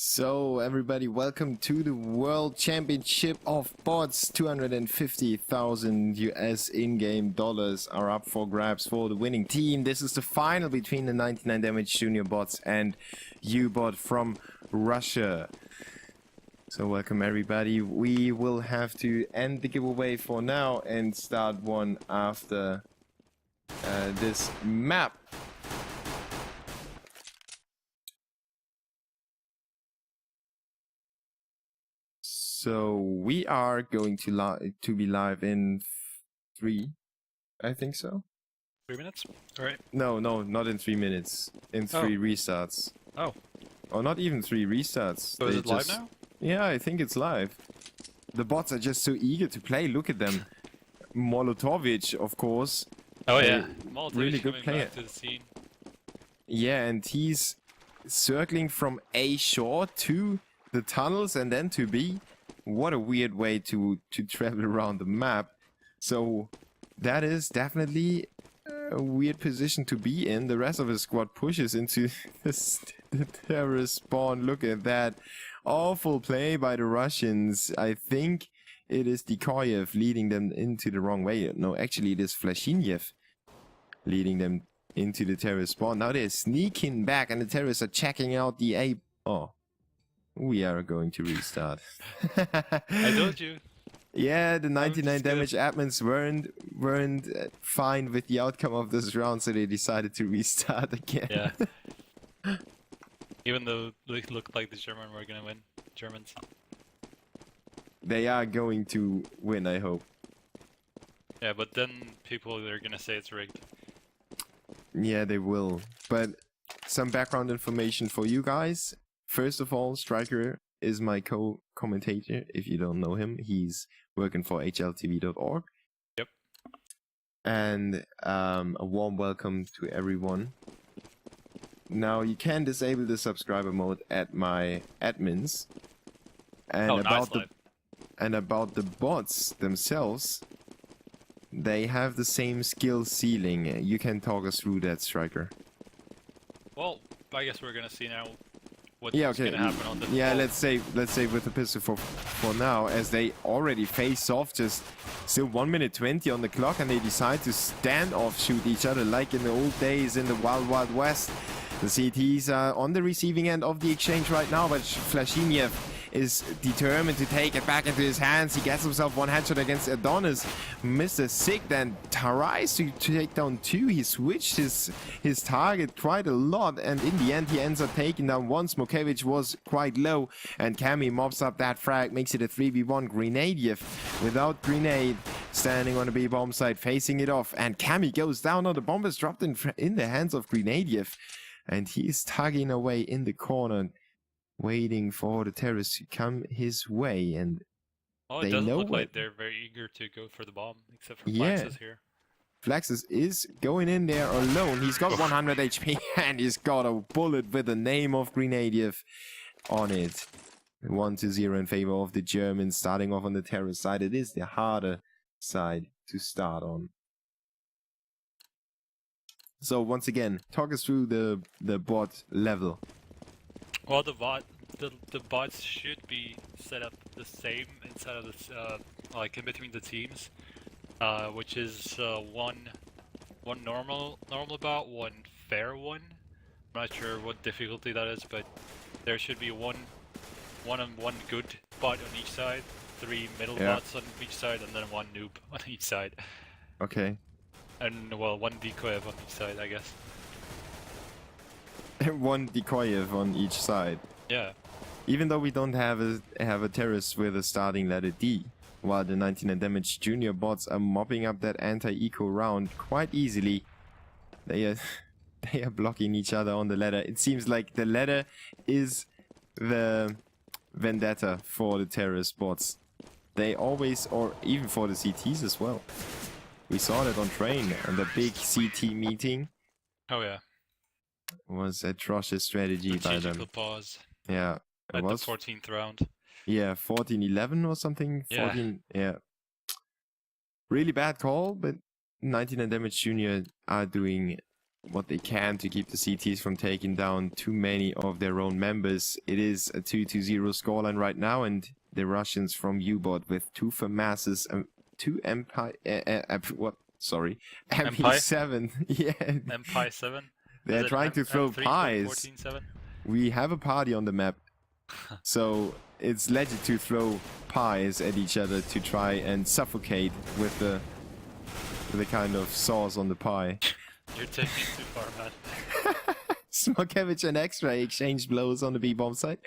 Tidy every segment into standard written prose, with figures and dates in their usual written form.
So everybody, welcome to the World Championship of Bots. 250,000 US in-game dollars are up for grabs for the winning team. This is the final between the 99dmgJBots and U-Bot from Russia. So welcome everybody. We will have to end the giveaway for now and start one after this map. So we are going to be live in 3, I think so. 3 minutes? Alright. No, not in 3 minutes. In 3 restarts. Oh. Or not even 3 restarts. So is it live now? Yeah, I think it's live. The bots are just so eager to play. Look at them. Molotovic, of course. Oh yeah. Molotovic really good player. back to the scene. Yeah, and he's circling from A shore to the tunnels and then to B. What a weird way to travel around the map. So that is definitely a weird position to be in. The rest of the squad pushes into the terrorist spawn. Look at that. Awful play by the Russians. I think it is Dikoyev leading them into the wrong way. No, actually it is Flashiniev leading them into the terrorist spawn. Now they're sneaking back and the terrorists are checking out the A. Oh. We are going to restart. I told you. Yeah, the 99 damage admins weren't fine with the outcome of this round, so they decided to restart again. Yeah. Even though it looked like the German were gonna win. Germans. They are going to win, I hope. Yeah, but then people are gonna say it's rigged. Yeah, they will. But some background information for you guys. First of all, Striker is my co-commentator. If you don't know him, he's working for hltv.org. Yep. And a warm welcome to everyone. Now, you can disable the subscriber mode at my admins. And about the bots themselves, they have the same skill ceiling. You can talk us through that, Striker. Well, I guess we're gonna see now. What's gonna happen on the let's say with the pistol for now, as they already face off, just still 1 minute 20 on the clock, and they decide to stand off shoot each other like in the old days in the Wild West. The CTs are on the receiving end of the exchange right now, but Flashiniev is determined to take it back into his hands. He gets himself one headshot against Adonis. Mr. Sick then tries to take down 2. He switched his target quite a lot, and in the end he ends up taking down 1. Smokevich was quite low, and Kami mobs up that frag, makes it a 3v1. Grenadiev without grenade, standing on the B bomb site, facing it off, and Kami goes down. On the bomb is dropped in the hands of Grenadiev, and he's tugging away in the corner, waiting for the terrorists to come his way. And it doesn't look like they're very eager to go for the bomb, except for Flaxus here. Flaxus is going in there alone. He's got 100 HP and he's got a bullet with the name of Grenadiev on it. 1-0 in favor of the Germans, starting off on the terrorist side. It is the harder side to start on. So once again, talk us through the bot level. Well, the bots should be set up the same inside of this, like in between the teams, which is one normal bot, one fair one. I'm not sure what difficulty that is, but there should be one good bot on each side, 3 middle bots on each side, and then 1 noob on each side. Okay. And well, 1 Dikoyev on each side, I guess. 1 Dikoyev on each side. Yeah. Even though we don't have a terrorist with a starting letter D, while the 99 damage junior bots are mopping up that anti-eco round quite easily. They are blocking each other on the ladder. It seems like the ladder is the vendetta for the terrorist bots. They always, or even for the CTs as well. We saw that on train and the big CT meeting. Oh yeah. Was atrocious strategy by them. Pause. Yeah. At the 14th round. Yeah, 14-11 or something. 14. Yeah. Really bad call, but 99 damage junior are doing what they can to keep the CTs from taking down too many of their own members. It is a 2-0 scoreline right now, and the Russians from U-Bot with 2 FAMASs, 2 Empire, MP7. Yeah. Empire 7. They're trying to throw M3 pies. 14-7? We have a party on the map, so it's legit to throw pies at each other to try and suffocate with the kind of sauce on the pie. You're taking it too far, man. Smokevich and X-Ray exchange blows on the B bomb site,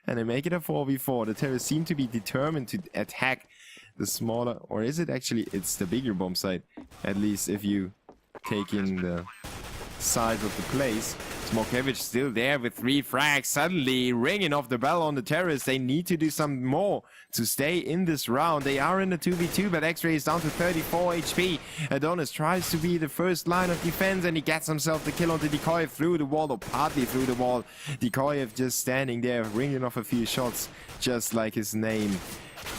and they make it a 4v4. The terrorists seem to be determined to attack the smaller, or is it actually, it's the bigger bomb site, at least if you take in the size of the place. Smokevich still there with 3 frags, suddenly ringing off the bell on the terrorists. They need to do some more to stay in this round. They are in a 2v2, but X-Ray is down to 34 HP. Adonis tries to be the first line of defense, and he gets himself the kill onto Dekoyev through the wall, or partly through the wall. Dekoyev just standing there, ringing off a few shots, just like his name,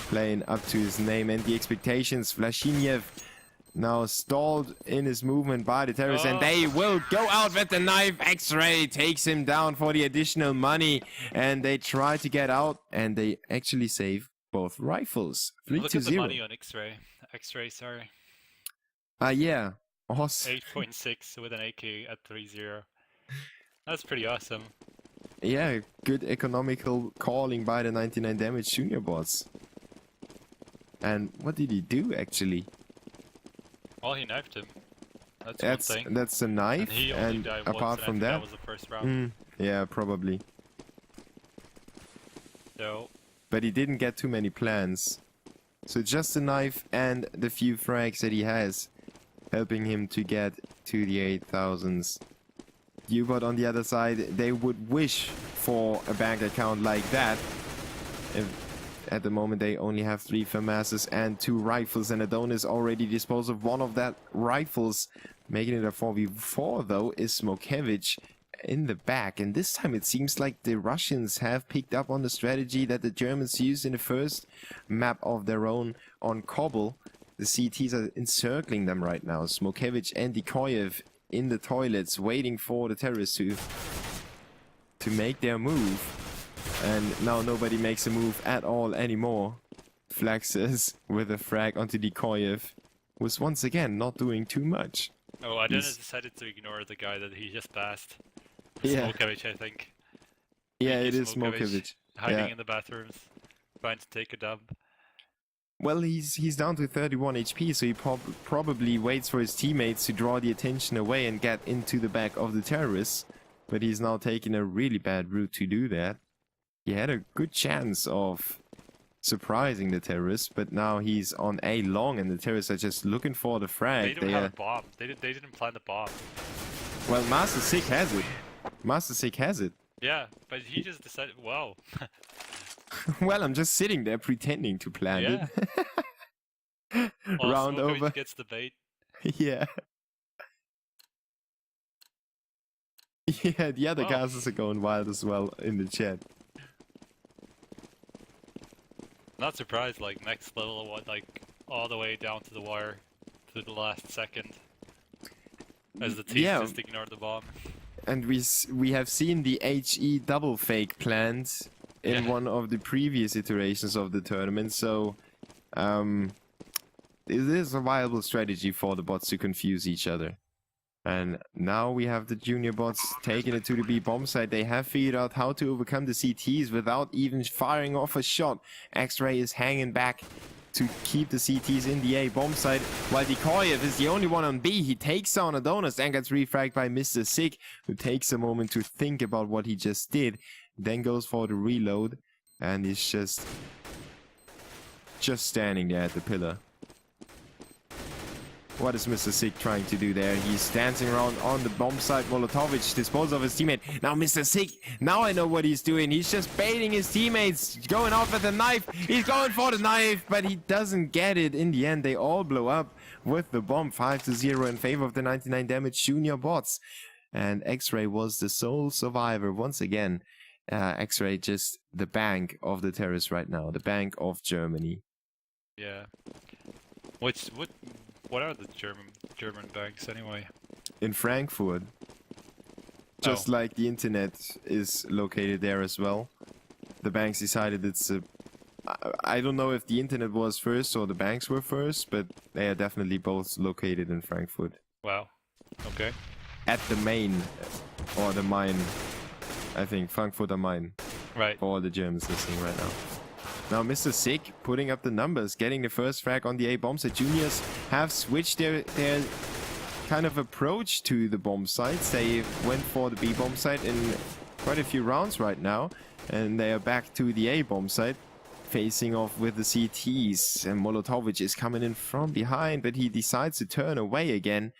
playing up to his name and the expectations. Vlashiniev now stalled in his movement by the terrorists, and they will go out with the knife. X-Ray takes him down for the additional money, and they try to get out, and they actually save both rifles. 3-0. Look at the money on X-Ray. X-Ray, sorry. Yeah. Awesome. 8.6 with an AK at 3-0. That's pretty awesome. Yeah, good economical calling by the 99dmgJBots. And what did he do, actually? Well, he knifed him. That's one thing. That's a knife, and he only and died apart once, from and I think that, that was the first round. Yeah, probably. So, but he didn't get too many plans. So just a knife and the few frags that he has, helping him to get to the 8,000s. U-Bot on the other side, they would wish for a bank account like that. At the moment, they only have 3 FAMASs and 2 rifles, and Adonis already disposed of one of that rifles. Making it a 4v4, though, is Smokevich in the back. And this time it seems like the Russians have picked up on the strategy that the Germans used in the first map of their own on Cobble. The CTs are encircling them right now. Smokevich and Dekoyev in the toilets, waiting for the terrorists to make their move. And now nobody makes a move at all anymore. Flaxes with a frag onto Dekoyev was once again not doing too much. Oh, I decided to ignore the guy that he just passed. Yeah. Smokevich, I think. Yeah, it is Smokevich. Hiding in the bathrooms, trying to take a dump. Well, he's down to 31 HP, so he probably waits for his teammates to draw the attention away and get into the back of the terrorists. But he's now taking a really bad route to do that. He had a good chance of surprising the terrorists, but now he's on A long, and the terrorists are just looking for the frag. They don't have a bomb. They didn't plant the bomb. Well, Master Sick has it. Master Sick has it. Yeah, but he just decided, wow. Well, I'm just sitting there pretending to plant it. Well, Round over. Gets the bait. Yeah. Yeah, the other guys are going wild as well in the chat. Not surprised, like next level, like all the way down to the wire, to the last second, as the team just ignored the bomb. And we have seen the HE double fake planned in one of the previous iterations of the tournament, so it is a viable strategy for the bots to confuse each other. And now we have the junior bots taking it to the B bomb site. They have figured out how to overcome the CTs without even firing off a shot. X-Ray is hanging back to keep the CTs in the A bomb site, while Dekoyev is the only one on B. He takes down Adonis and gets refragged by Mr. Sick, who takes a moment to think about what he just did, then goes for the reload, and is just standing there at the pillar. What is Mr. Sick trying to do there? He's dancing around on the bomb site. Molotovich disposed of his teammate. Now Mr. Sick, now I know what he's doing. He's just baiting his teammates, going out with the knife. He's going for the knife, but he doesn't get it. In the end, they all blow up with the bomb. 5-0 in favor of the 99dmgJBots. And X-Ray was the sole survivor once again. X-Ray just the bank of the terrorists right now. The bank of Germany. Yeah. What are the German banks anyway? in Frankfurt. Just like the internet is located there as well. The banks decided it's a... I don't know if the internet was first or the banks were first, but they are definitely both located in Frankfurt. Wow. Okay. At the main, or the mine, I think, Frankfurt am Main. Right. For all the Germans listening right now. Now Mr. Sick putting up the numbers, getting the first frag on the A bombs. The juniors have switched their kind of approach to the bomb sites. They went for the B bomb site in quite a few rounds right now, and they are back to the A bomb site, facing off with the CTs. And Molotovic is coming in from behind, but he decides to turn away again,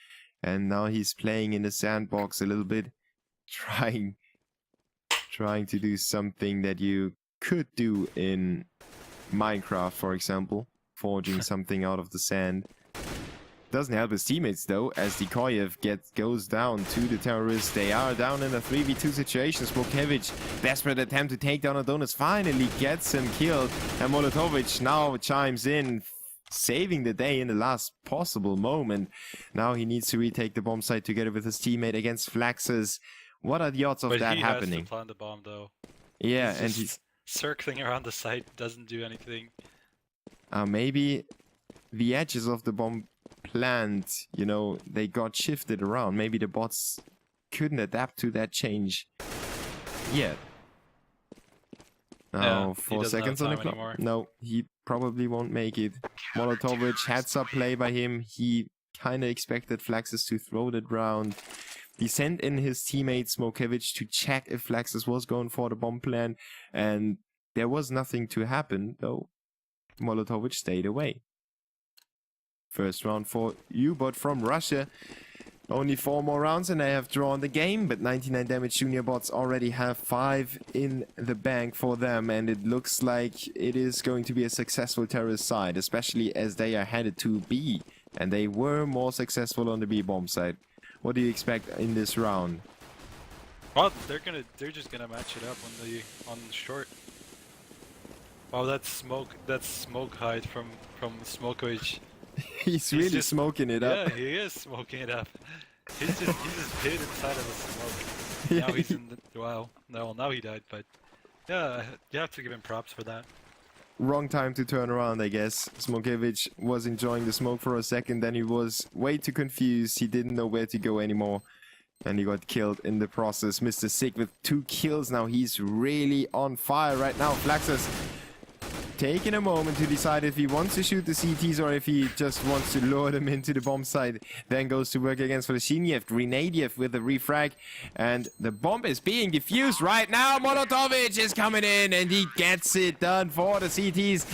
and now he's playing in the sandbox a little bit, trying to do something that you could do in Minecraft, for example, forging something out of the sand. Doesn't help his teammates though, as Dikoyev goes down to the terrorists. They are down in a 3v2 situation. Smokevich, desperate attempt to take down Adonis, finally gets him killed. And Molotovic now chimes in, saving the day in the last possible moment. Now he needs to retake the bomb site together with his teammate against Flaxes. What are the odds of that happening? He has to plant the bomb though. Yeah, and he's circling around the site, doesn't do anything. Maybe the edges of the bomb plant, you know, they got shifted around. Maybe the bots couldn't adapt to that change yet. Now, 4 seconds on the clock. Anymore. No, he probably won't make it. Molotovic, heads up play by him. He kind of expected Flaxes to throw that round. He sent in his teammate Smokevich to check if Flaxes was going for the bomb plan, and there was nothing to happen, though Molotovic stayed away. First round for U-Bot from Russia. Only 4 more rounds and they have drawn the game, but 99dmgJBots already have 5 in the bank for them, and it looks like it is going to be a successful terrorist side, especially as they are headed to B, and they were more successful on the B bomb side. What do you expect in this round? Well, they're just gonna match it up on the short. Wow, that's smoke hide from Smokovich. He's really just smoking it up. Yeah, he is smoking it up. He's just hid inside of the smoke. Yeah. Now he's in the... Wow. No, now he died, but... Yeah, you have to give him props for that. Wrong time to turn around, I guess. Smokevich was enjoying the smoke for a second, then he was way too confused. He didn't know where to go anymore. And he got killed in the process. Mr. Sick with 2 kills now. He's really on fire right now. Flaxes taking a moment to decide if he wants to shoot the CTs or if he just wants to lure them into the bomb site. Then goes to work against Vlashiniev. Grenadiev with a refrag. And the bomb is being defused right now. Molotovic is coming in and he gets it done for the CTs.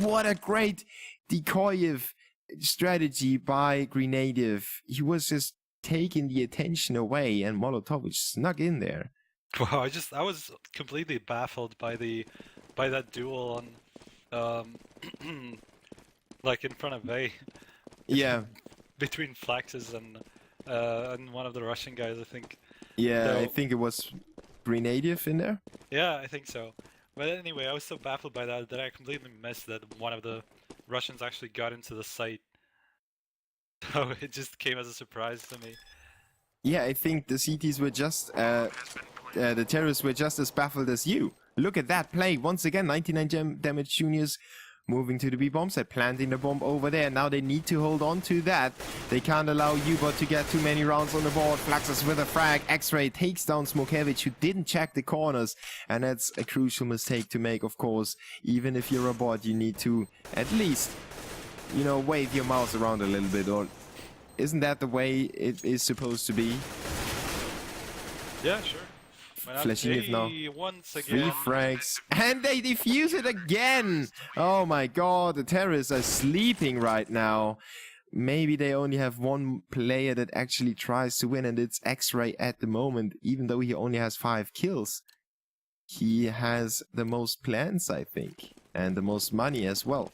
What a great Dikoyev strategy by Grenadiev. He was just taking the attention away and Molotovic snuck in there. Wow, I was completely baffled by that duel on like in front of A. Yeah. Between Flaxes and one of the Russian guys, I think. Yeah, I think it was Grenadiev in there. Yeah, I think so. But anyway, I was so baffled by that I completely missed that one of the Russians actually got into the site. So it just came as a surprise to me. Yeah, I think the CTs were just, the terrorists were just as baffled as you. Look at that play. Once again, 99dmg juniors moving to the B bomb set, planting the bomb over there. Now they need to hold on to that. They can't allow U-Bot to get too many rounds on the board. Flaxes with a frag. X-Ray takes down Smokevich, who didn't check the corners. And that's a crucial mistake to make, of course. Even if you're a bot, you need to at least, you know, wave your mouse around a little bit. Or isn't that the way it is supposed to be? Yeah, sure. Flashing now. Once Three again. frags. And they defuse it again! Oh my god, the terrorists are sleeping right now. Maybe they only have one player that actually tries to win, and it's X-Ray at the moment, even though he only has 5 kills. He has the most plans, I think, and the most money as well.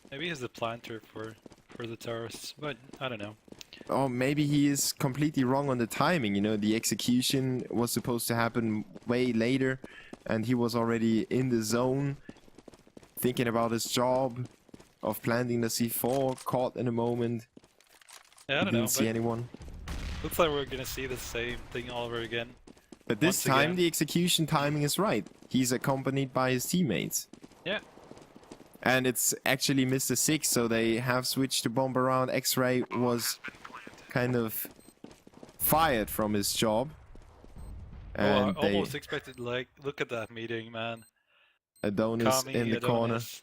Maybe he's the planter for the terrorists, but I don't know. Oh, maybe he is completely wrong on the timing. You know, the execution was supposed to happen way later, and he was already in the zone, thinking about his job of planting the C4, caught in a moment. Yeah, I don't didn't know, see anyone. Looks like we're gonna see the same thing all over again. But this Once time again. the execution timing is right. He's accompanied by his teammates. Yeah. And it's actually Mr. Six, so they have switched the bomb around. X-Ray was kind of fired from his job. And I almost expected, like, look at that meeting, man. Adonis Kami, in the corner. Adonis.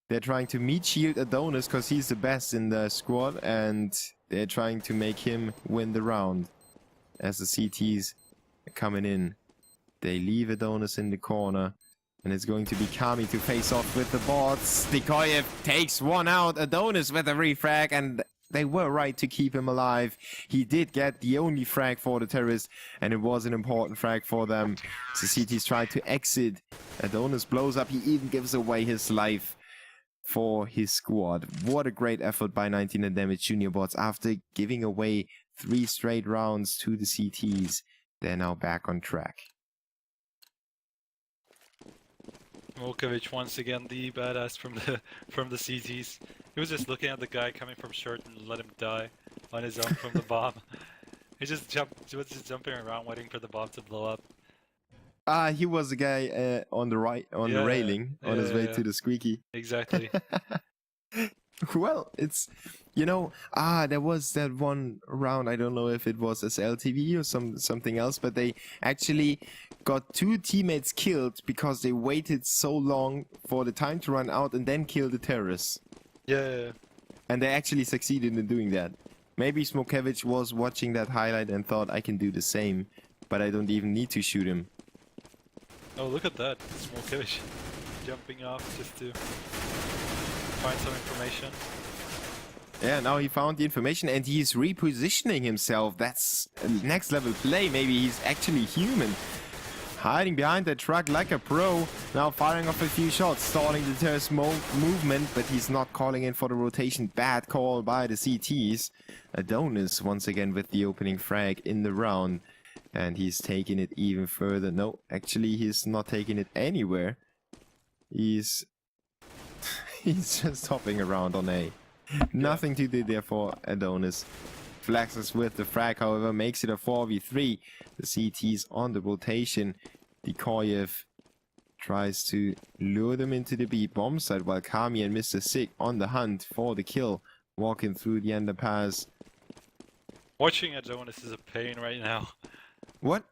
They're trying to meat shield Adonis because he's the best in the squad, and they're trying to make him win the round. As the CTs are coming in, they leave Adonis in the corner, and it's going to be Kami to face off with the bots. Dikoyev takes one out, Adonis with a refrag, and they were right to keep him alive. He did get the only frag for the terrorists, and it was an important frag for them. The CTs try to exit. Adonis blows up, he even gives away his life for his squad. What a great effort by 99dmgJBots. After giving away 3 straight rounds to the CTs, they're now back on track. Volkovic once again the badass from the CTs. He was just looking at the guy coming from short and let him die on his own from the bomb. He was just jumping around waiting for the bomb to blow up. He was the guy on the right, on the railing, on his way to the squeaky. Exactly. Well, it's, you know, there was that one round, I don't know if it was SLTV or something else, but they actually got 2 teammates killed because they waited so long for the time to run out and then killed the terrorists. Yeah. And they actually succeeded in doing that. Maybe Smokevich was watching that highlight and thought, I can do the same, but I don't even need to shoot him. Oh, look at that. Smokevich jumping off just to find some information. Yeah, now he found the information and he's repositioning himself. That's a next level play. Maybe he's actually human. Hiding behind the truck like a pro. Now firing off a few shots, stalling the terrorist movement, but he's not calling in for the rotation. Bad call by the CTs. Adonis once again with the opening frag in the round. And he's taking it even further. No, actually he's not taking it anywhere. He's just hopping around on A. Nothing to do there for Adonis. Flexes with the frag, however, makes it a 4v3. The CT's on the rotation. Dikoyev tries to lure them into the B bomb site while Kami and Mr. Sick on the hunt for the kill. Walking through the underpass. Watching Adonis is a pain right now. What?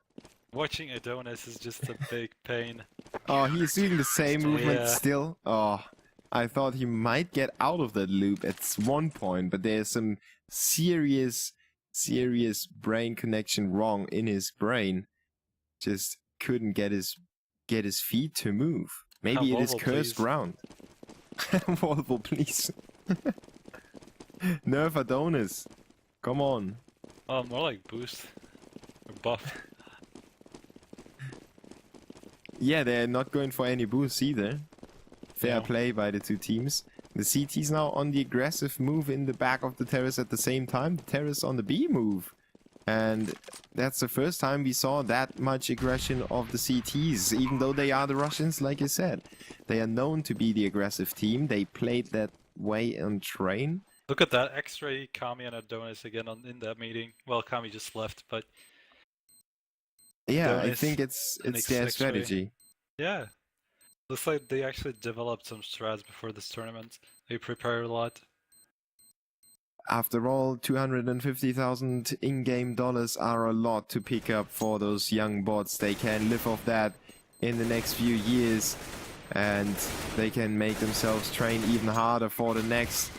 Watching Adonis is just a big pain. Oh, he's doing the same movement still? Oh, I thought he might get out of that loop at one point, but there's some serious brain connection wrong in his brain. Just couldn't get his feet to move. Maybe it is cursed ground. Volvo, please. Nerf Adonis. Come on. Oh, more like boost. Or buff. Yeah, they're not going for any boosts either. Fair play by the 2 teams. The CT's now on the aggressive move in the back of the terrace at the same time. The terrace on the B move. And that's the first time we saw that much aggression of the CTs, even though they are the Russians, like you said. They are known to be the aggressive team. They played that way on train. Look at that, X-Ray, Kami, and Adonis again in that meeting. Well, Kami just left, but... Yeah, Adonis I think it's their strategy. Yeah. Looks like they actually developed some strats before this tournament. They prepared a lot. After all, 250,000 in-game dollars are a lot to pick up for those young bots. They can live off that in the next few years, and they can make themselves train even harder for the next.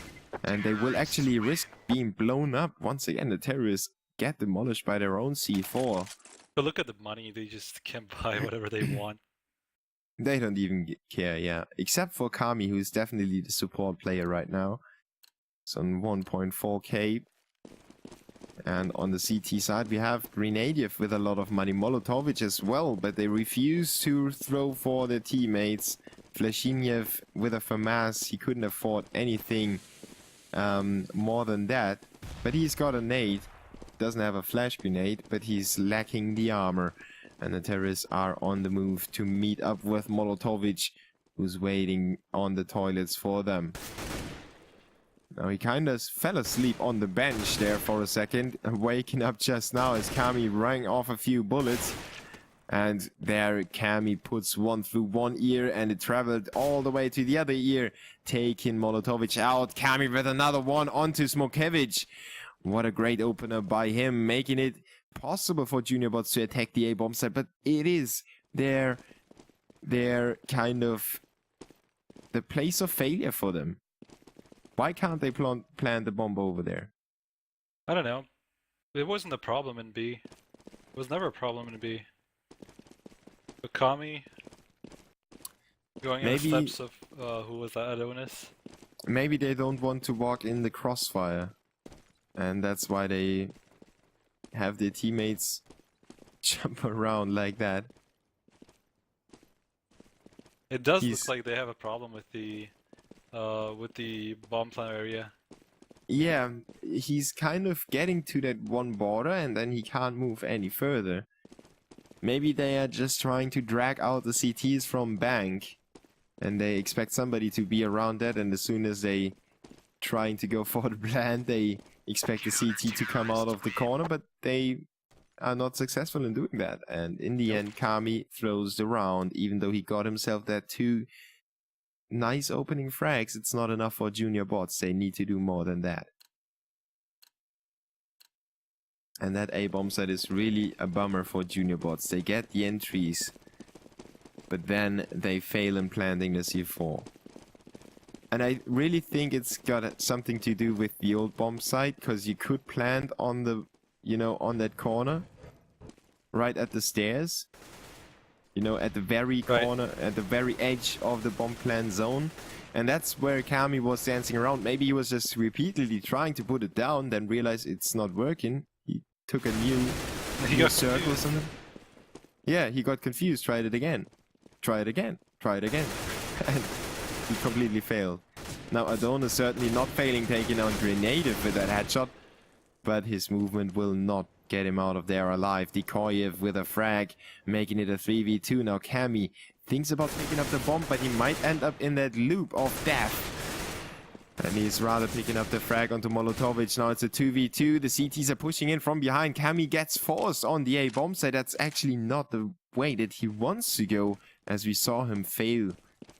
And they will actually risk being blown up. Once again, the terrorists get demolished by their own C4. But look at the money, they just can buy whatever they want. They don't even care, yeah. Except for Kami, who's definitely the support player right now. It's on 1.4k. And on the CT side, we have Grenadiev with a lot of money. Molotovic as well, but they refuse to throw for their teammates. Flashiniev with a FAMAS, he couldn't afford anything more than that. But he's got a nade. Doesn't have a flash grenade, but he's lacking the armor. And the terrorists are on the move to meet up with Molotovic, who's waiting on the toilets for them. Now he kind of fell asleep on the bench there for a second, waking up just now as Kami rang off a few bullets. And there Kami puts one through one ear and it traveled all the way to the other ear, taking Molotowicz out. Kami with another one onto Smokevich. What a great opener by him, making it possible for JuniorBots to attack the A bomb site, but it is their kind of the place of failure for them. Why can't they plant the bomb over there? I don't know. It wasn't a problem in B. It was never a problem in B. Kami going in the steps of who was that, Adonis? Maybe they don't want to walk in the crossfire, and that's why they have their teammates jump around like that. It does look like they have a problem with the bomb plant area. Yeah, he's kind of getting to that one border and then he can't move any further. Maybe they are just trying to drag out the CTs from bank and they expect somebody to be around that, and as soon as they trying to go for the plant, they expect the CT to come out of the corner, but they are not successful in doing that. And in the end, Kami throws the round, even though he got himself that 2 nice opening frags. It's not enough for JuniorBots. They need to do more than that. And that A bomb site is really a bummer for JuniorBots. They get the entries, but then they fail in planting the C4. And I really think it's got something to do with the old bomb site, because you could plant on the, you know, on that corner, right at the stairs. You know, at the very corner, at the very edge of the bomb plant zone. And that's where Kami was dancing around. Maybe he was just repeatedly trying to put it down, then realized it's not working. He took a new circle or something. Yeah, he got confused, tried it again. Try it again. Try it again. And he completely failed. Now Adonis certainly not failing, taking out Grenadier with that headshot. But his movement will not get him out of there alive. Dikoyev with a frag, making it a 3v2. Now Kami thinks about picking up the bomb, but he might end up in that loop of death. And he's rather picking up the frag onto Molotowicz. Now it's a 2v2. The CTs are pushing in from behind. Kami gets forced on the A bomb site. That's actually not the way that he wants to go, as we saw him fail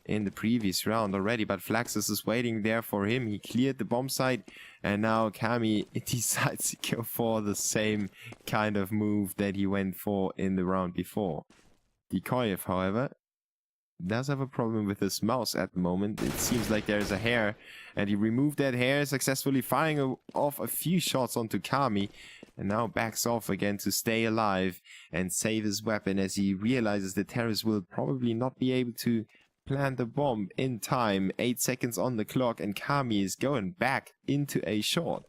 in the previous round already. But Flaxus is waiting there for him. He cleared the bomb site. And now Kami decides to go for the same kind of move that he went for in the round before. Dikoyev, however, does have a problem with his mouse at the moment. It seems like there's a hair, and he removed that hair, successfully firing off a few shots onto Kami, and now backs off again to stay alive and save his weapon, as he realizes the terrorists will probably not be able to plant the bomb in time. 8 seconds on the clock, and Kami is going back into a short.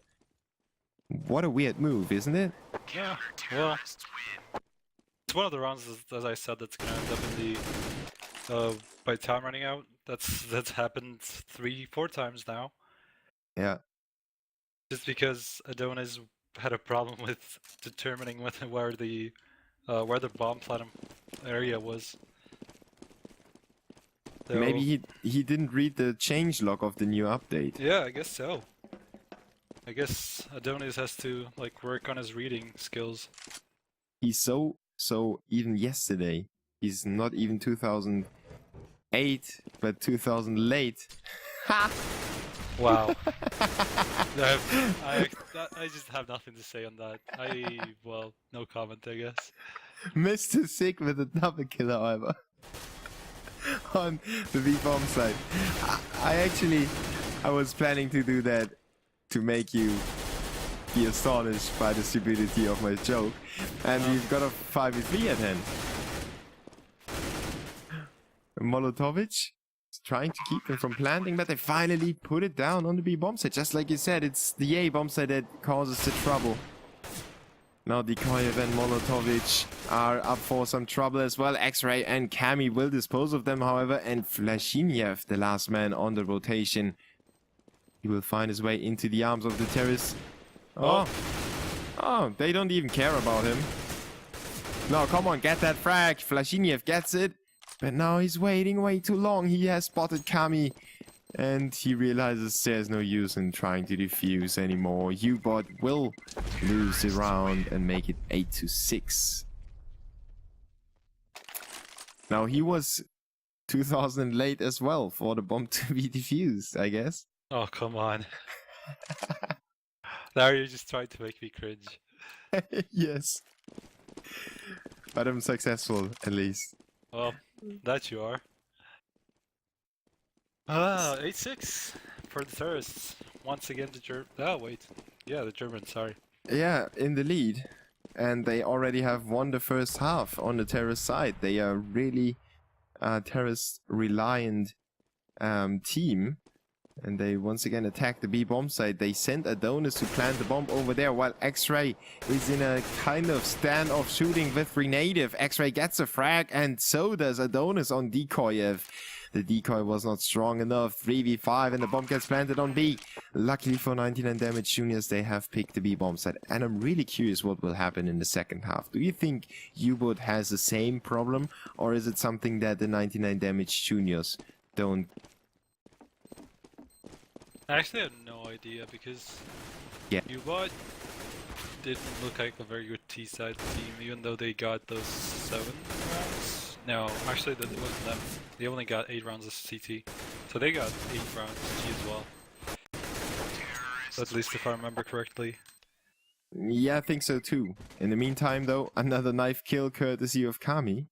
What a weird move, isn't it? Yeah, well, it's one of the rounds, as I said, that's gonna end up in the by time running out. That's happened 3-4 times now. Yeah. Just because Adonis had a problem with determining where the bomb platinum area was. So, maybe he didn't read the changelog of the new update. Yeah, I guess so. I guess Adonis has to like work on his reading skills. He's so even yesterday. He's not even 2008, but 2000 late. Ha! Wow. I just have nothing to say on that. Well, no comment, I guess. Mr. Sick with a double kill, however. On the V-bomb side. I was planning to do that to make you be astonished by the stupidity of my joke. And we've got a 5v3 at hand. Molotowicz is trying to keep them from planting, but they finally put it down on the B bomb site. Just like you said, it's the A bomb site that causes the trouble. Now Dikoyev and Molotowicz are up for some trouble as well. X-Ray and Kami will dispose of them, however, and Flashiniev, the last man on the rotation, he will find his way into the arms of the terrorists. Oh, they don't even care about him. No, come on, get that frag. Flashiniev gets it. But now he's waiting way too long. He has spotted Kami And he realizes there's no use in trying to defuse anymore. U-Bot will lose the round and make it 8-6. Now he was 2000 late as well for the bomb to be defused, I guess. Oh, come on. Now you just tried to make me cringe. Yes. But I'm successful, at least. Well, that you are. 8-6 for the terrorists. Once again the the Germans, sorry. Yeah, in the lead. And they already have won the first half on the terrorist side. They are really terrorist-reliant team. And they once again attack the B bomb site. They send Adonis to plant the bomb over there while X-Ray is in a kind of standoff shooting with Renative. X-Ray gets a frag and so does Adonis on Decoyev. The decoy was not strong enough. 3v5 and the bomb gets planted on B. Luckily for 99 Damage Juniors, they have picked the B bomb site. And I'm really curious what will happen in the second half. Do you think U-Bot has the same problem, or is it something that the 99 Damage Juniors don't? I actually have no idea because U-Bot didn't look like a very good T-side team, even though they got those 7 rounds. No, actually that wasn't them. They only got 8 rounds of CT. So they got 8 rounds of G as well. At least if I remember correctly. Yeah, I think so too. In the meantime though, another knife kill courtesy of Kami.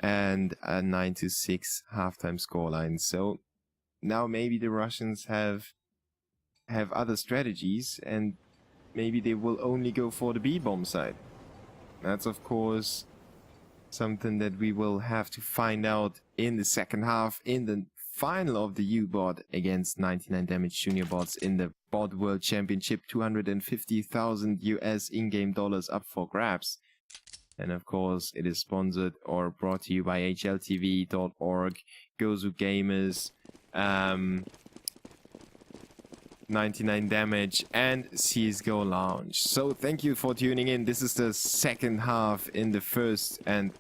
And a 9-6 halftime scoreline. So now maybe the Russians have other strategies and maybe they will only go for the B-bomb side. That's of course something that we will have to find out in the second half in the final of the U-Bot against 99 Damage Junior Bots in the Bot World Championship. 250,000 US in-game dollars up for grabs. And of course it is sponsored or brought to you by HLTV.org, Gozu Gamers, 99 Damage and CSGO Lounge. So thank you for tuning in. This is the second half in the first and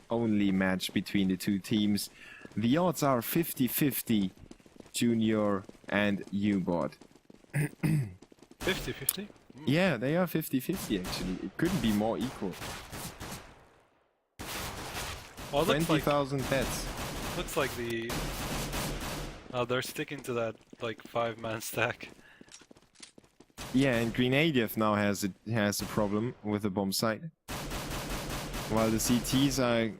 only match between the two teams. The odds are 50-50 Junior and U-Bot. 50-50? Yeah, they are 50-50 actually. It couldn't be more equal. Well, 20,000 bets. Looks like the they're sticking to that like 5-man stack. Yeah, and Grenadier now has a problem with the bomb site. While the CTs are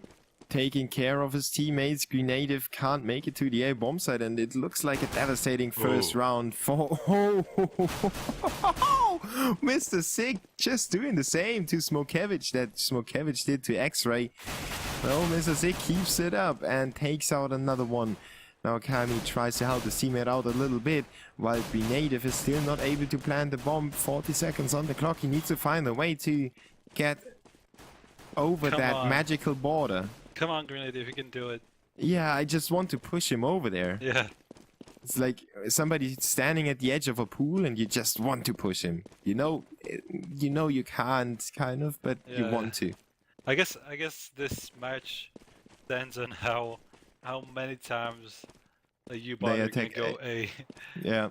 taking care of his teammates, Grenadier can't make it to the A bomb site, and it looks like a devastating first round for Mr. Sig just doing the same to Smokevich that Smokevich did to X-Ray. Well, Mr. Sig keeps it up and takes out another one. Now Kami tries to help his teammate out a little bit, while Grenadier is still not able to plant the bomb. 40 seconds on the clock. He needs to find a way to get over that magical border. Come on, Grenadier, if you can do it. Yeah, I just want to push him over there. Yeah. It's like somebody standing at the edge of a pool and you just want to push him. You know you can't, kind of, but you want to. I guess this match depends on how many times the U-Bot can go A. Yeah.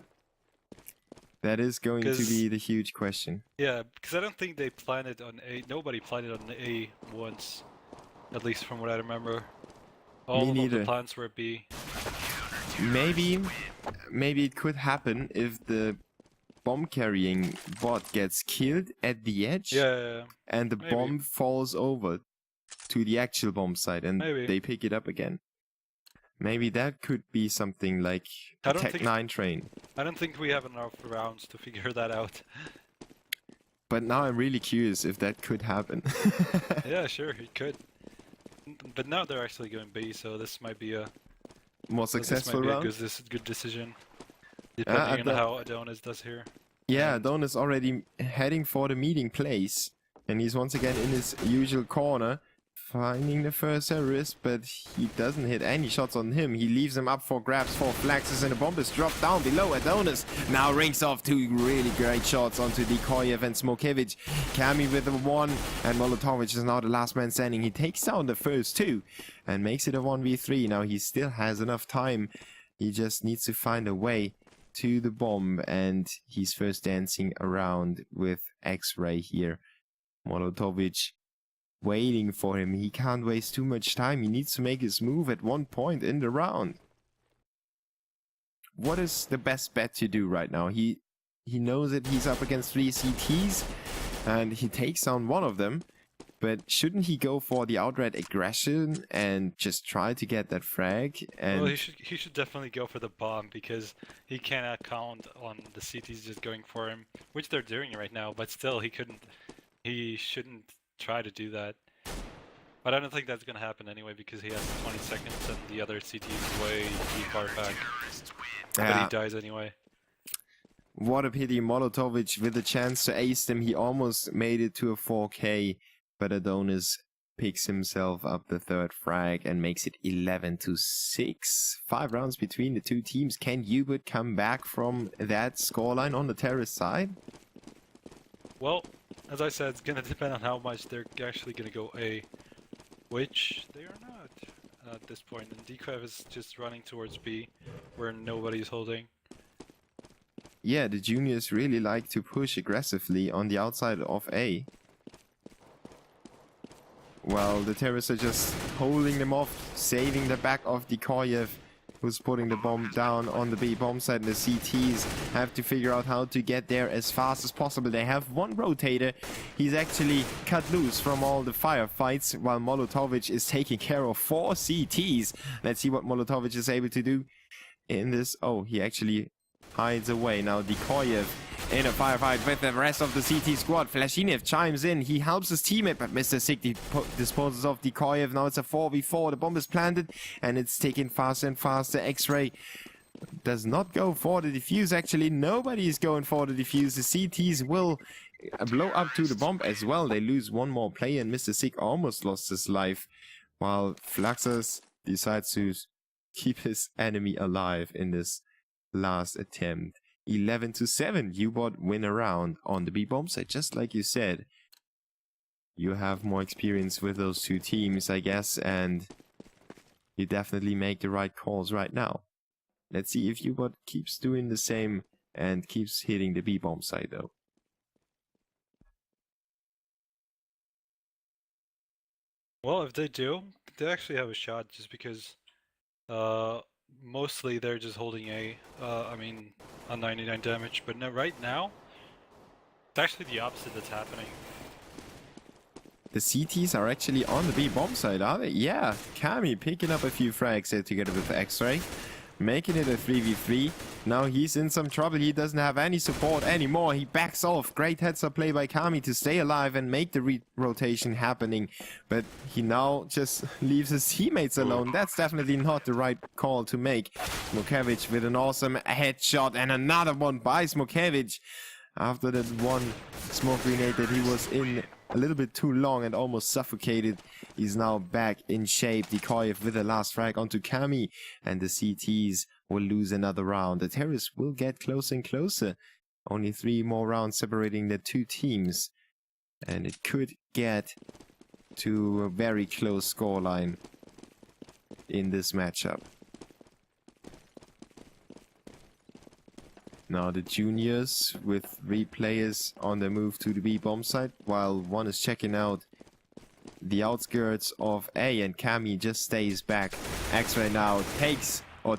That is going to be the huge question. Yeah, because I don't think they planted on A. Nobody planted on A once, at least from what I remember. All of the plans were B. Maybe it could happen if the bomb carrying bot gets killed at the edge. Yeah. And the bomb falls over to the actual bomb site and they pick it up again. Maybe that could be something like a Tech 9 train. I don't think we have enough rounds to figure that out. But now I'm really curious if that could happen. Yeah, sure, it could. But now they're actually going B, so this might be a more successful round. This is a good decision, depending on how Adonis does here. Yeah, Adonis already heading for the meeting place, and he's once again in his usual corner, finding the first terrorist, but he doesn't hit any shots on him. He leaves him up for grabs for flaxes, and the bomb is dropped down below. Adonis now rings off 2 really great shots onto Decoyev and Smokevich. Kami with a 1, and Molotovich is now the last man standing. He takes down the first 2 and makes it a 1v3. Now he still has enough time He just needs to find a way to the bomb, and he's first dancing around with X-Ray here. Molotovic waiting for him. He can't waste too much time. He needs to make his move at one point in the round. What is the best bet to do right now? He knows that he's up against 3 CTs, and he takes down one of them. But shouldn't he go for the outright aggression and just try to get that frag? And well, he should definitely go for the bomb, because he cannot count on the CTs just going for him, which they're doing right now. But still, he shouldn't try to do that. But I don't think that's gonna happen anyway, because he has 20 seconds and the other CT is way too far back. But he dies anyway. What a pity. Molotovic with a chance to ace them. He almost made it to a 4K. But Adonis picks himself up the third frag and makes it 11-6. 5 rounds between the two teams. Can U-Boot come back from that scoreline on the terrorist side? Well, as I said, it's going to depend on how much they're actually going to go A, which they are not at this point. And Decoy is just running towards B, where nobody's holding. Yeah, the juniors really like to push aggressively on the outside of A. Well, the terrorists are just holding them off, saving the back of Dikoyev, who's putting the bomb down on the B bomb site, and the CTs have to figure out how to get there as fast as possible. They have one rotator. He's actually cut loose from all the firefights, while Molotovic is taking care of 4 CTs. Let's see what Molotovic is able to do in this. Oh, he actually hides away. Now Dikoyev in a firefight with the rest of the CT squad. Flashinev chimes in. He helps his teammate, but Mr. Sick disposes of Dikoyev. Now it's a 4v4. The bomb is planted, and it's taking faster and faster. X-Ray does not go for the defuse. Actually, nobody is going for the defuse. The CTs will blow up to the bomb as well. They lose one more player, and Mr. Sick almost lost his life, while Flaxus decides to keep his enemy alive in this last attempt. 11-7, U-Bot win a round on the B bomb site. Just like you said, you have more experience with those two teams, I guess, and you definitely make the right calls right now. Let's see if U-Bot keeps doing the same and keeps hitting the B bomb site though. Well, if they do, they actually have a shot, just because mostly they're just holding A, on 99 damage, but no, right now, it's actually the opposite that's happening. The CTs are actually on the B bomb side, are they? Yeah, Kami picking up a few frags here together with X-Ray, making it a 3v3. Now he's in some trouble. He doesn't have any support anymore. He backs off. Great heads-up play by Kami to stay alive and make the rotation happening. But he now just leaves his teammates alone. That's definitely not the right call to make. Smokevich with an awesome headshot, and another one by Smokevich. After that one smoke grenade that he was in a little bit too long and almost suffocated, he's now back in shape. Dikoyev with the last frag onto Kami, and the CTs will lose another round. The terrorists will get closer and closer. Only 3 more rounds separating the two teams, and it could get to a very close scoreline in this matchup. Now the juniors with 3 players on the move to the B bomb site, while one is checking out the outskirts of A, and Kami just stays back. X-Ray now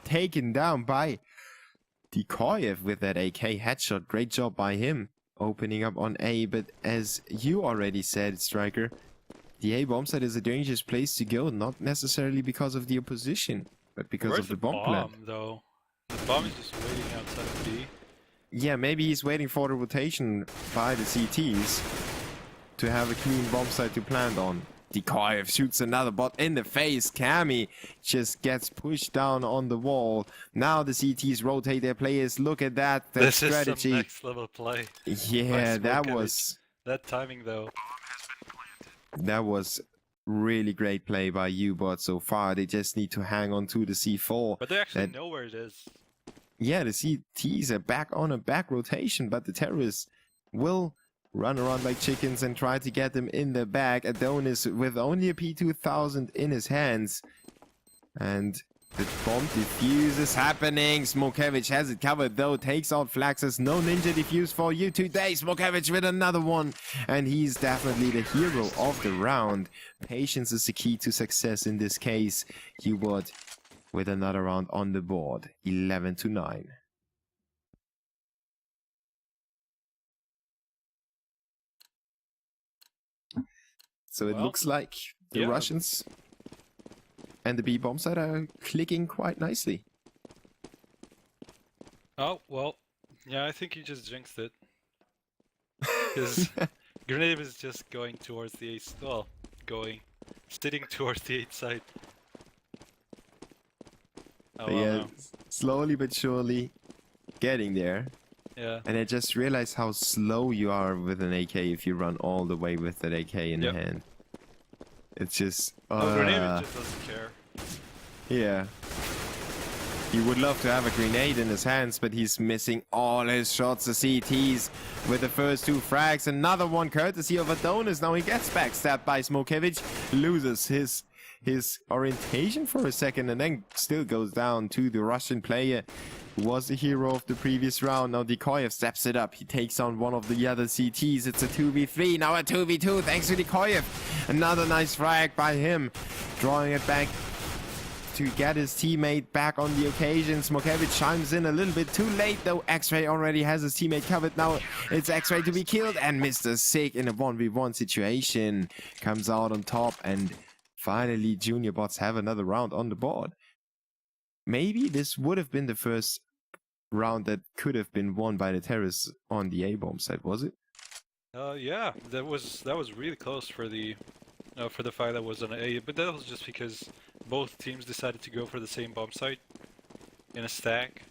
taken down by Dikoyev with that AK headshot. Great job by him opening up on A, but as you already said, Striker, the A bomb site is a dangerous place to go, not necessarily because of the opposition, but because of the bomb plant. Though? The bomb is just waiting outside of B. Yeah, maybe he's waiting for the rotation by the CTs to have a clean bomb site to plant on. Dikoyev shoots another bot in the face. Kami just gets pushed down on the wall. Now the CTs rotate their players. Look at that. That strategy. This is some next level play. Yeah, that was... That timing though. That was really great play by U-Bot so far. They just need to hang on to the C4. But they actually know where it is. Yeah, the CTs are back on a back rotation, but the terrorists will run around like chickens and try to get them in the back. Adonis with only a P2000 in his hands, and The bomb defuse is happening. Smokevich has it covered though. Takes out Flaxes. No ninja defuse for you today. Smokevich with another one. And he's definitely the hero of the round. Patience is the key to success in this case. Hubert with another round on the board. 11-9. So it looks like the Russians and the B bomb side are clicking quite nicely. Oh, well, yeah, I think you just jinxed it. Because Grenade is just going towards the 8, well, sitting towards the 8 side. Oh, well, yeah, no. slowly but surely getting there. Yeah. And I just realized how slow you are with an AK if you run all the way with that AK in hand. It's just... Grenade just doesn't care. Yeah. He would love to have a grenade in his hands, but he's missing all his shots. The CTs with the first 2 frags. Another one courtesy of Adonis. Now he gets backstabbed by Smokevich. Loses his orientation for a second and then still goes down to the Russian player who was the hero of the previous round. Now Dikoyev steps it up. He takes on one of the other CTs. It's a 2v3. Now a 2v2 thanks to Dikoyev. Another nice frag by him. Drawing it back to get his teammate back on the occasion. Smokevich chimes in a little bit too late though. X-Ray already has his teammate covered. Now it's X-Ray to be killed, and Mr. Sig in a 1v1 situation comes out on top, and finally Junior Bots have another round on the board. Maybe this would have been the first round that could have been won by the terrorists on the A-bomb side, was it? Yeah, that was really close for the fight that was on A, but that was just because both teams decided to go for the same bomb site in a stack.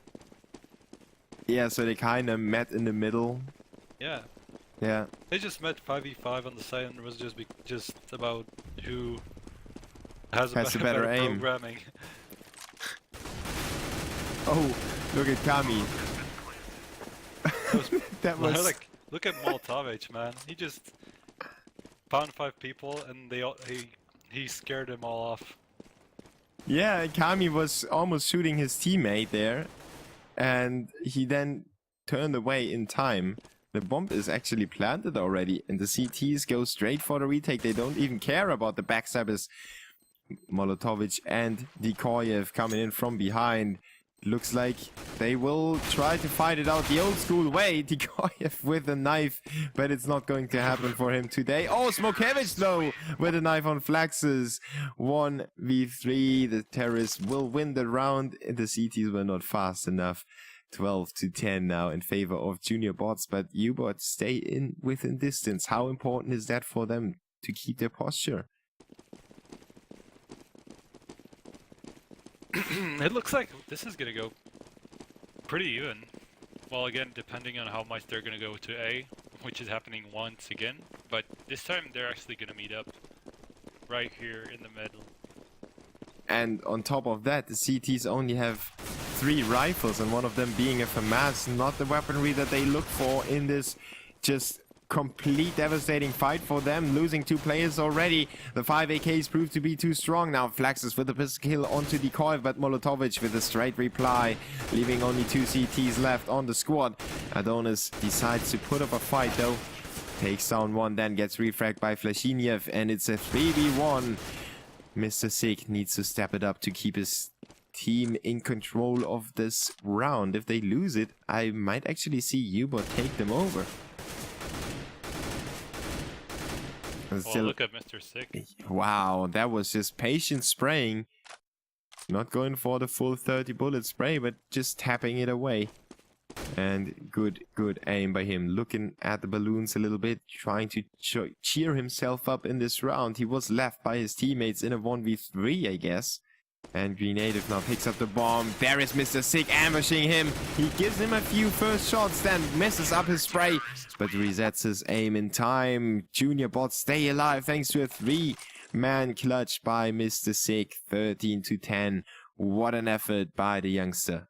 Yeah, so they kind of met in the middle. Yeah. Yeah. They just met 5v5 on the side, and it was just about who has a better aim. Programming. Oh, look at Kami. That was like, look at Molotovich, man. He just found 5 people, and he scared them all off. Yeah, Kami was almost shooting his teammate there, and he then turned away in time. The bomb is actually planted already, and the CTs go straight for the retake. They don't even care about the backstabbers. Molotovich and Dikoyev coming in from behind. Looks like they will try to fight it out the old school way. Dikoyev with a knife, but it's not going to happen for him today. Oh, Smokevich though with a knife on Flaxes. 1v3. The terrorists will win the round. The CTs were not fast enough. 12-10 now in favor of Junior Bots, but U-Bots stay within distance. How important is that for them to keep their posture? It looks like this is gonna go pretty even. Well, again, depending on how much they're gonna go to A, which is happening once again. But this time they're actually gonna meet up right here in the middle. And on top of that, the CTs only have 3 rifles, and one of them being a FAMAS, not the weaponry that they look for in this just complete devastating fight for them. Losing 2 players already. The 5 AKs proved to be too strong. Now Flaxes with the pistol kill onto Dikoyev, but Molotovich with a straight reply, leaving only 2 CTs left on the squad. Adonis decides to put up a fight though. Takes down one, then gets refragged by Flashiniev, and it's a 3v1. Mr. Sig needs to step it up to keep his team in control of this round. If they lose it, I might actually see U-Bot take them over. Well, look at Mr. Sig. Wow, that was just patient spraying. Not going for the full 30 bullet spray, but just tapping it away. And good aim by him. Looking at the balloons a little bit, trying to cheer himself up in this round. He was left by his teammates in a 1v3, I guess. And Grenade now picks up the bomb. There is Mr. Sig ambushing him. He gives him a few first shots, then messes up his spray, but resets his aim in time. Junior Bots stay alive thanks to a 3-man clutch by Mr. Sig. 13-10. What an effort by the youngster.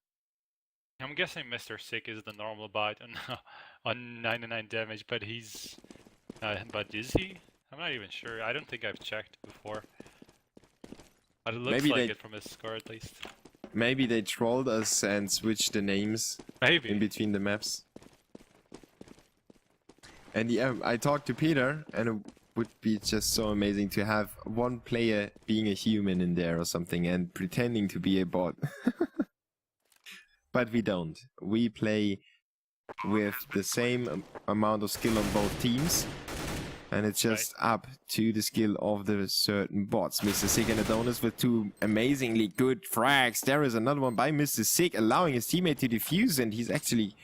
I'm guessing Mr. Sig is the normal bot on 99 damage, but he's... but is he? I'm not even sure. I don't think I've checked before. But it looks Maybe like they- it from his score at least. Maybe they trolled us and switched the names in Maybe. between the maps. And yeah, I talked to Peter, and it would be just so amazing to have one player being a human in there or something and pretending to be a bot. But we don't. We play with the same amount of skill on both teams. And it's just up to the skill of the certain bots. Mr. Sick and Adonis with two amazingly good frags. There is another one by Mr. Sick, allowing his teammate to defuse, and he's actually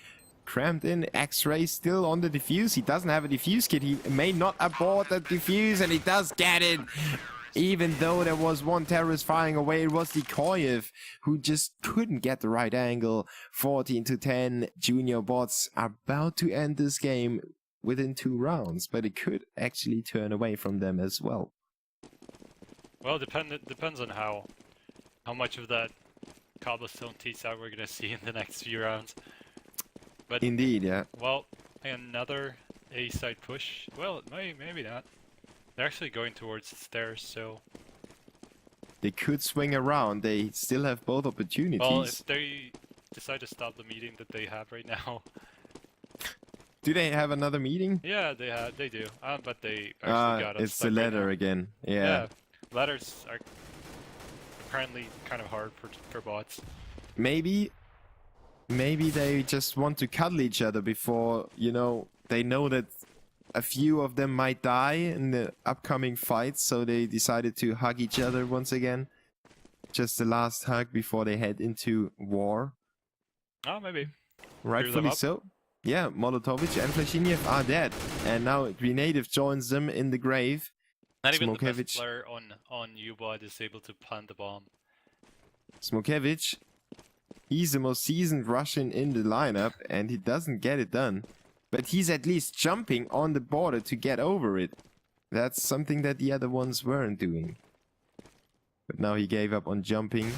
crammed in. X-Ray still on the defuse. He doesn't have a defuse kit. He may not abort that defuse, and he does get it. Even though there was one terrorist firing away, it was Decoyev who just couldn't get the right angle. 14-10. Junior bots are about to end this game within 2 rounds, but it could actually turn away from them as well. Well, depends on how much of that cobblestone tease out we're gonna see in the next few rounds. But Indeed, yeah. well, another A side push. Well, maybe not. They're actually going towards the stairs, so. They could swing around. They still have both opportunities. Well, if they decide to stop the meeting that they have right now. Do they have another meeting? Yeah, they do. But they actually got us. It's the ladder again. Yeah. Ladders are apparently kind of hard for bots. Maybe they just want to cuddle each other before, they know that a few of them might die in the upcoming fights, so they decided to hug each other once again. Just the last hug before they head into war. Oh, maybe. Rightfully so. Yeah, Molotovic and Flashiniev are dead. And now Grenadev joins them in the grave. Not even the best player on U-Bot is able to plant the bomb. Smokevich, he's the most seasoned Russian in the lineup, and he doesn't get it done. But he's at least jumping on the border to get over it. That's something that the other ones weren't doing. But now he gave up on jumping.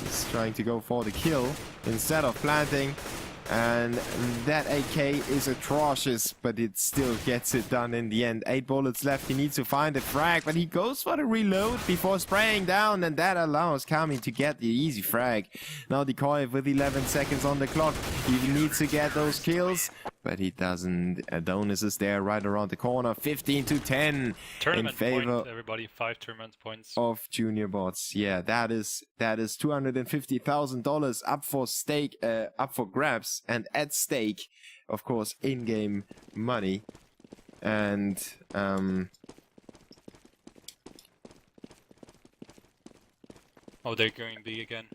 He's trying to go for the kill instead of planting. And that AK is atrocious, but it still gets it done in the end. 8 bullets left. He needs to find a frag, but he goes for the reload before spraying down, and that allows Kami to get the easy frag. Now Decoyev with 11 seconds on the clock. He needs to get those kills, but he doesn't. Adonis is there right around the corner. 15-10 tournament in favor point, everybody. 5 tournament points of Junior Bots. Yeah, that is $250,000 up for stake, up for grabs. And at stake, of course, in-game money. And oh, they're going B again.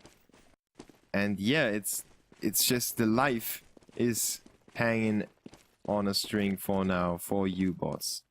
And yeah, it's just the life is hanging on a string for now for U-Bots.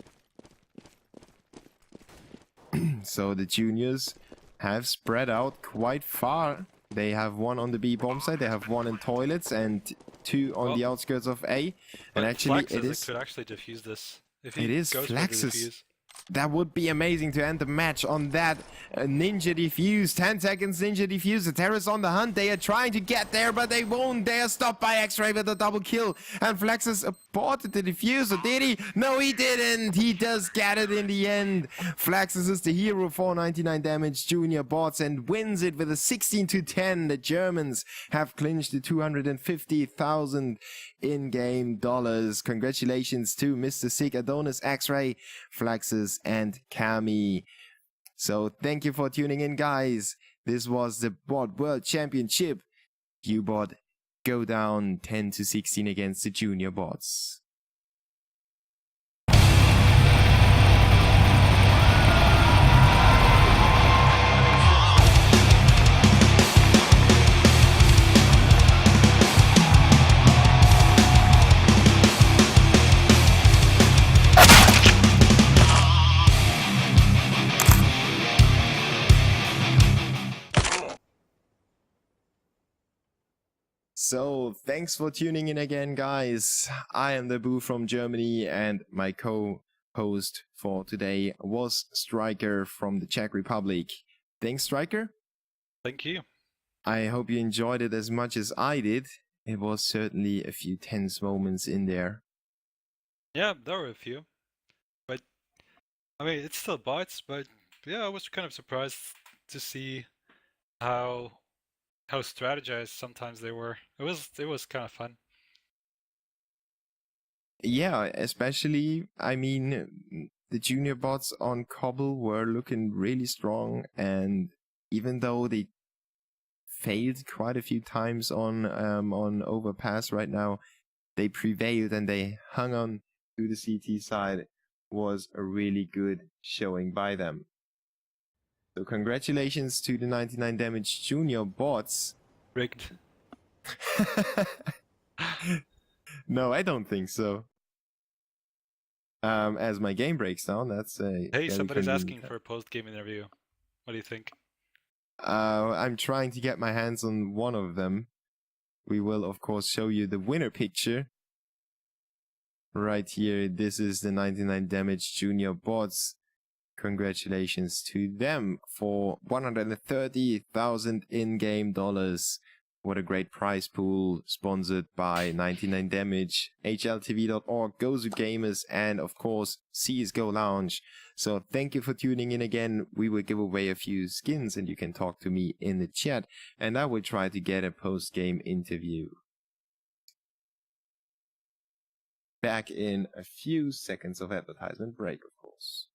So the juniors have spread out quite far. They have one on the B bomb site, they have one in toilets, and 2 on the outskirts of A. And actually, it could actually defuse this. If it is Flaxes. That would be amazing to end the match on that ninja defuse. 10 seconds ninja defuse. The terrorists on the hunt. They are trying to get there, but they won't. They are stopped by X-Ray with a double kill. And Flaxes aborted the defuse. Or did he? No, he didn't. He does get it in the end. Flaxes is the hero for 99 damage Junior Bots and wins it with a 16-10. The Germans have clinched the 250,000 in-game dollars. Congratulations to Mr. Sick, Adonis, X-Ray, Flaxes, and Kami. So thank you for tuning in, guys. This was the Bot World Championship. U-Bot go down 10-16 against the Junior Bots. So, thanks for tuning in again, guys. I am the Boo from Germany, and my co-host for today was Striker from the Czech Republic. Thanks, Striker. Thank you. I hope you enjoyed it as much as I did. It was certainly a few tense moments in there. Yeah, there were a few. But, I mean, it's still bots, but yeah, I was kind of surprised to see how strategized sometimes they were. It was kind of fun. Yeah, especially, I mean, the junior bots on Cobble were looking really strong, and even though they failed quite a few times on overpass right now, they prevailed and they hung on to the CT side. Was a really good showing by them. So congratulations to the 99 damage junior bots. Rigged. No, I don't think so. As my game breaks down, that's a Hey, very somebody's convenient asking for a post-game interview. What do you think? I'm trying to get my hands on one of them. We will, of course, show you the winner picture. Right here, this is the 99 damage junior bots. Congratulations to them for 130,000 in-game dollars. What a great prize pool, sponsored by 99 damage, HLTV.org, Gozu Gamers, and of course, CSGO Lounge. So thank you for tuning in again. We will give away a few skins and you can talk to me in the chat, and I will try to get a post-game interview. Back in a few seconds of advertisement break, of course.